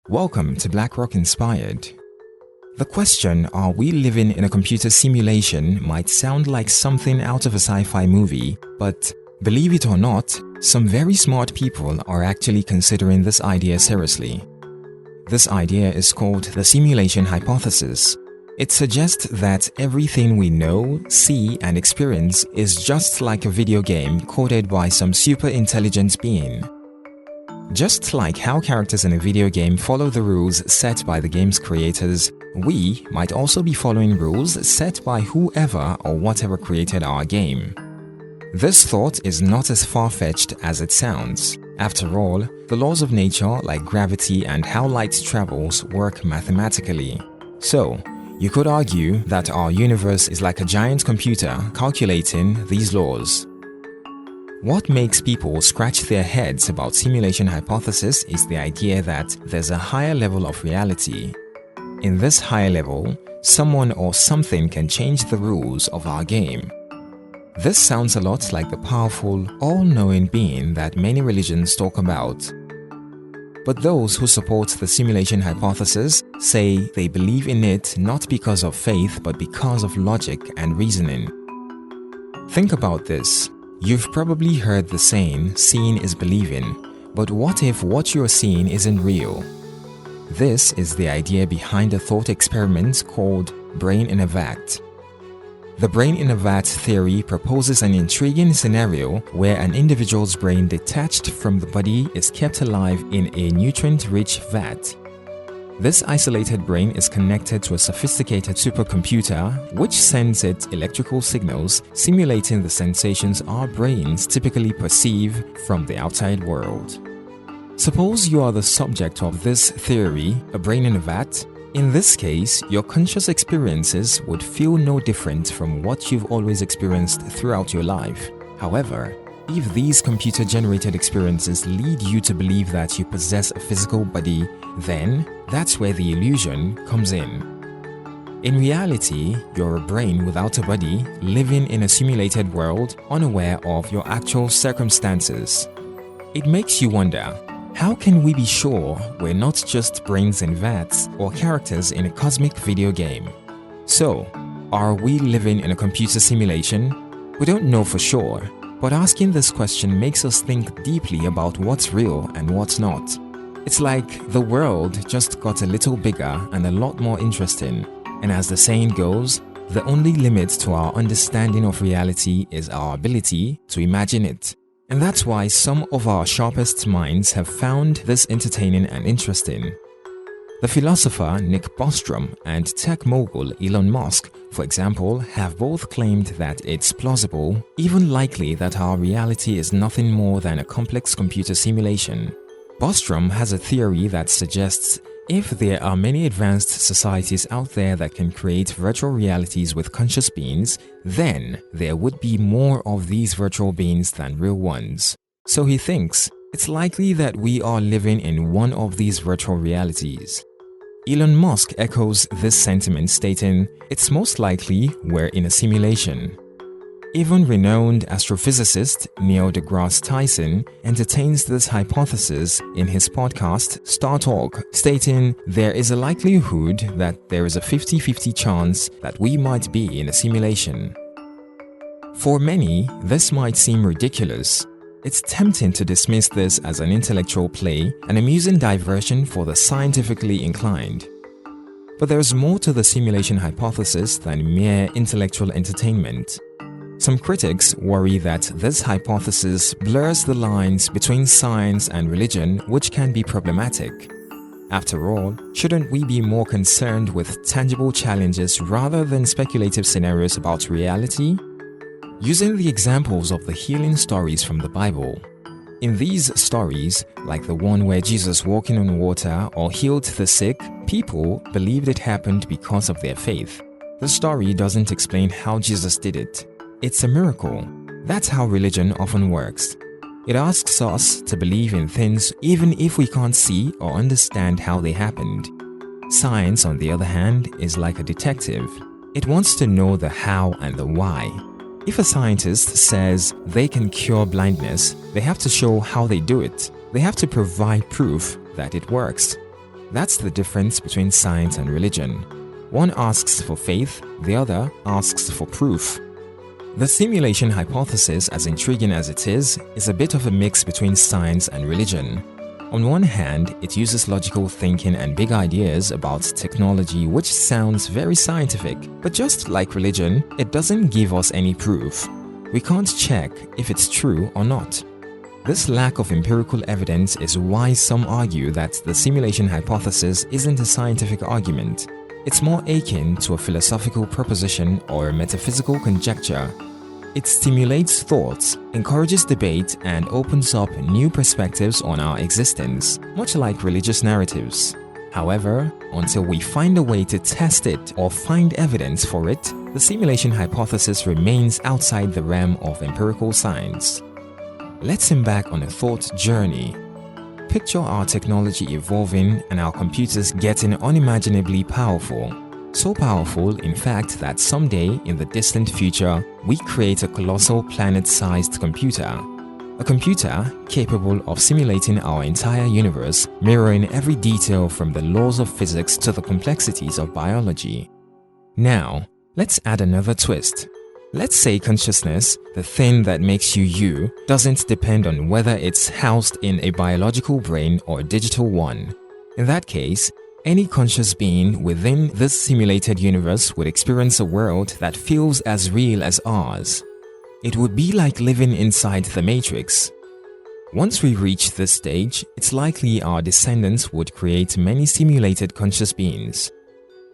Welcome to BlackRock Inspired. The question, are we living in a computer simulation, might sound like something out of a sci-fi movie, but believe it or not, some very smart people are actually considering this idea seriously. This idea is called the simulation hypothesis. It suggests that everything we know, see, and experience is just like a video game coded by some super intelligent being. Just like how characters in a video game follow the rules set by the game's creators, we might also be following rules set by whoever or whatever created our game. This thought is not as far-fetched as it sounds. After all, the laws of nature, like gravity and how light travels, work mathematically. So, you could argue that our universe is like a giant computer calculating these laws. What makes people scratch their heads about simulation hypothesis is the idea that there's a higher level of reality. In this higher level, someone or something can change the rules of our game. This sounds a lot like the powerful, all-knowing being that many religions talk about. But those who support the simulation hypothesis say they believe in it not because of faith but because of logic and reasoning. Think about this. You've probably heard the saying, seeing is believing, but what if what you're seeing isn't real? This is the idea behind a thought experiment called brain in a vat. The brain in a vat theory proposes an intriguing scenario where an individual's brain detached from the body is kept alive in a nutrient-rich vat. This isolated brain is connected to a sophisticated supercomputer which sends it electrical signals simulating the sensations our brains typically perceive from the outside world. Suppose you are the subject of this theory, a brain in a vat. In this case, your conscious experiences would feel no different from what you've always experienced throughout your life. However, if these computer-generated experiences lead you to believe that you possess a physical body, then that's where the illusion comes in. In reality, you're a brain without a body, living in a simulated world, unaware of your actual circumstances. It makes you wonder, how can we be sure we're not just brains in vats or characters in a cosmic video game? So, are we living in a computer simulation? We don't know for sure, but asking this question makes us think deeply about what's real and what's not. It's like the world just got a little bigger and a lot more interesting, and as the saying goes, the only limit to our understanding of reality is our ability to imagine it. And that's why some of our sharpest minds have found this entertaining and interesting. The philosopher Nick Bostrom and tech mogul Elon Musk, for example, have both claimed that it's plausible, even likely, that our reality is nothing more than a complex computer simulation. Bostrom has a theory that suggests if there are many advanced societies out there that can create virtual realities with conscious beings, then there would be more of these virtual beings than real ones. So he thinks it's likely that we are living in one of these virtual realities. Elon Musk echoes this sentiment, stating, "It's most likely we're in a simulation." Even renowned astrophysicist Neil deGrasse Tyson entertains this hypothesis in his podcast Star Talk, stating there is a likelihood that there is a 50-50 chance that we might be in a simulation. For many, this might seem ridiculous. It's tempting to dismiss this as an intellectual play, an amusing diversion for the scientifically inclined. But there's more to the simulation hypothesis than mere intellectual entertainment. Some critics worry that this hypothesis blurs the lines between science and religion, which can be problematic. After all, shouldn't we be more concerned with tangible challenges rather than speculative scenarios about reality? Using the examples of the healing stories from the Bible. In these stories, like the one where Jesus walking on water or healed the sick, people believed it happened because of their faith. The story doesn't explain how Jesus did it. It's a miracle. That's how religion often works. It asks us to believe in things even if we can't see or understand how they happened. Science, on the other hand, is like a detective. It wants to know the how and the why. If a scientist says they can cure blindness, they have to show how they do it. They have to provide proof that it works. That's the difference between science and religion. One asks for faith, the other asks for proof. The simulation hypothesis, as intriguing as it is a bit of a mix between science and religion. On one hand, it uses logical thinking and big ideas about technology, which sounds very scientific, but just like religion, it doesn't give us any proof. We can't check if it's true or not. This lack of empirical evidence is why some argue that the simulation hypothesis isn't a scientific argument. It's more akin to a philosophical proposition or a metaphysical conjecture. It stimulates thoughts, encourages debate, and opens up new perspectives on our existence, much like religious narratives. However, until we find a way to test it or find evidence for it, the simulation hypothesis remains outside the realm of empirical science. Let's embark on a thought journey. Picture our technology evolving and our computers getting unimaginably powerful. So powerful, in fact, that someday in the distant future, we create a colossal planet-sized computer. A computer capable of simulating our entire universe, mirroring every detail from the laws of physics to the complexities of biology. Now, let's add another twist. Let's say consciousness, the thing that makes you you, doesn't depend on whether it's housed in a biological brain or a digital one. In that case, any conscious being within this simulated universe would experience a world that feels as real as ours. It would be like living inside the Matrix. Once we reach this stage, it's likely our descendants would create many simulated conscious beings.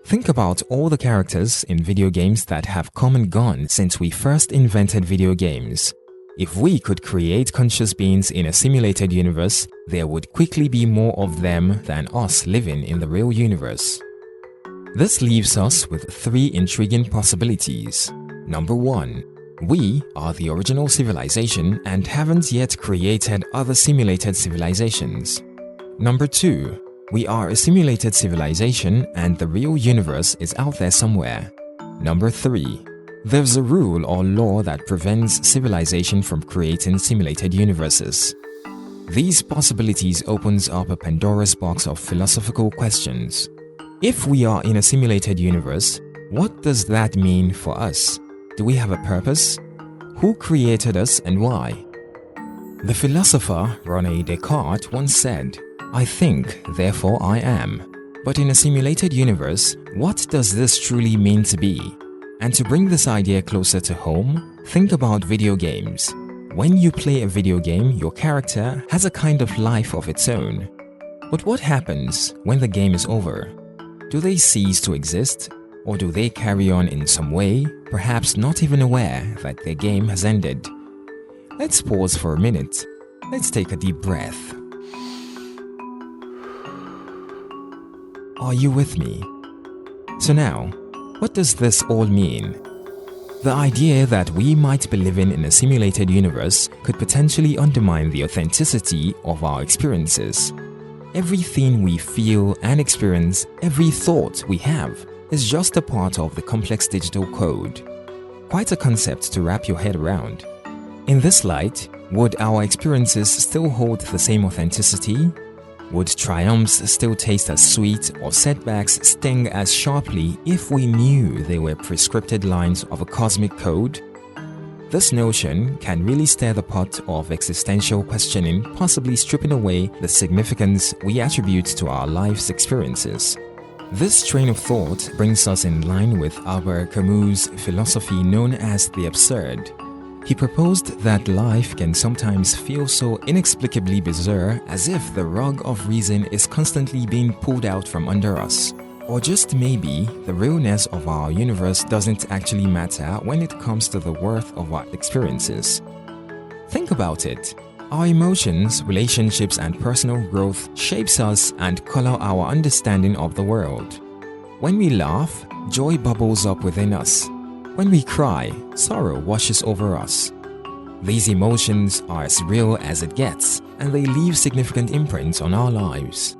Think about all the characters in video games that have come and gone since we first invented video games. If we could create conscious beings in a simulated universe, there would quickly be more of them than us living in the real universe. This leaves us with three intriguing possibilities. Number 1. We are the original civilization and haven't yet created other simulated civilizations. Number 2. We are a simulated civilization and the real universe is out there somewhere. Number 3. There's a rule or law that prevents civilization from creating simulated universes. These possibilities opens up a Pandora's box of philosophical questions. If we are in a simulated universe, what does that mean for us? Do we have a purpose? Who created us and why? The philosopher René Descartes once said, "I think, therefore I am." But in a simulated universe, what does this truly mean to be? And to bring this idea closer to home, think about video games. When you play a video game, your character has a kind of life of its own. But what happens when the game is over? Do they cease to exist? Or do they carry on in some way, perhaps not even aware that their game has ended? Let's pause for a minute. Let's take a deep breath. Are you with me? So now, what does this all mean? The idea that we might be living in a simulated universe could potentially undermine the authenticity of our experiences. Everything we feel and experience, every thought we have, is just a part of the complex digital code. Quite a concept to wrap your head around. In this light, would our experiences still hold the same authenticity? Would triumphs still taste as sweet or setbacks sting as sharply if we knew they were prescripted lines of a cosmic code? This notion can really stir the pot of existential questioning, possibly stripping away the significance we attribute to our life's experiences. This train of thought brings us in line with Albert Camus' philosophy known as the absurd. He proposed that life can sometimes feel so inexplicably bizarre as if the rug of reason is constantly being pulled out from under us. Or just maybe the realness of our universe doesn't actually matter when it comes to the worth of our experiences. Think about it. Our emotions, relationships, and personal growth shapes us and color our understanding of the world. When we laugh, joy bubbles up within us. When we cry, sorrow washes over us. These emotions are as real as it gets, and they leave significant imprints on our lives.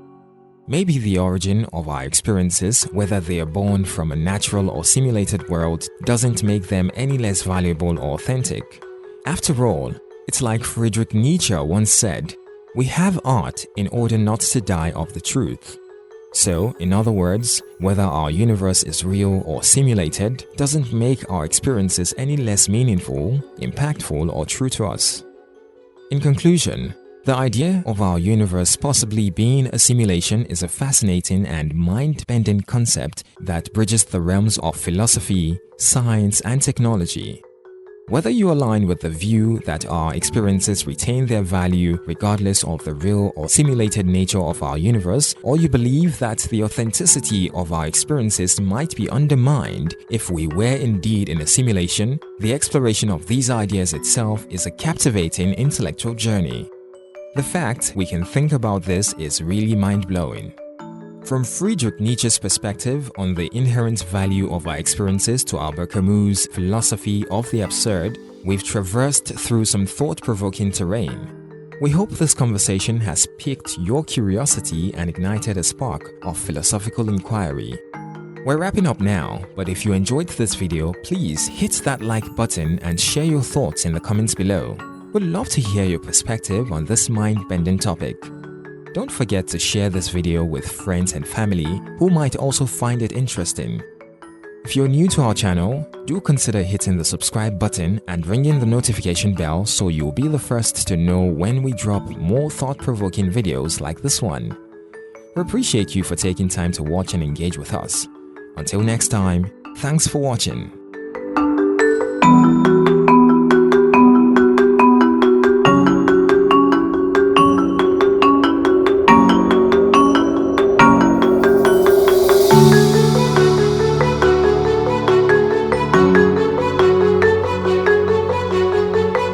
Maybe the origin of our experiences, whether they are born from a natural or simulated world, doesn't make them any less valuable or authentic. After all, it's like Friedrich Nietzsche once said, "We have art in order not to die of the truth." So, in other words, whether our universe is real or simulated doesn't make our experiences any less meaningful, impactful, or true to us. In conclusion, the idea of our universe possibly being a simulation is a fascinating and mind-bending concept that bridges the realms of philosophy, science, and technology. Whether you align with the view that our experiences retain their value regardless of the real or simulated nature of our universe, or you believe that the authenticity of our experiences might be undermined if we were indeed in a simulation, the exploration of these ideas itself is a captivating intellectual journey. The fact we can think about this is really mind-blowing. From Friedrich Nietzsche's perspective on the inherent value of our experiences to Albert Camus' philosophy of the absurd, we've traversed through some thought-provoking terrain. We hope this conversation has piqued your curiosity and ignited a spark of philosophical inquiry. We're wrapping up now, but if you enjoyed this video, please hit that like button and share your thoughts in the comments below. We'd love to hear your perspective on this mind-bending topic. Don't forget to share this video with friends and family who might also find it interesting. If you're new to our channel, do consider hitting the subscribe button and ringing the notification bell so you'll be the first to know when we drop more thought-provoking videos like this one. We appreciate you for taking time to watch and engage with us. Until next time, thanks for watching.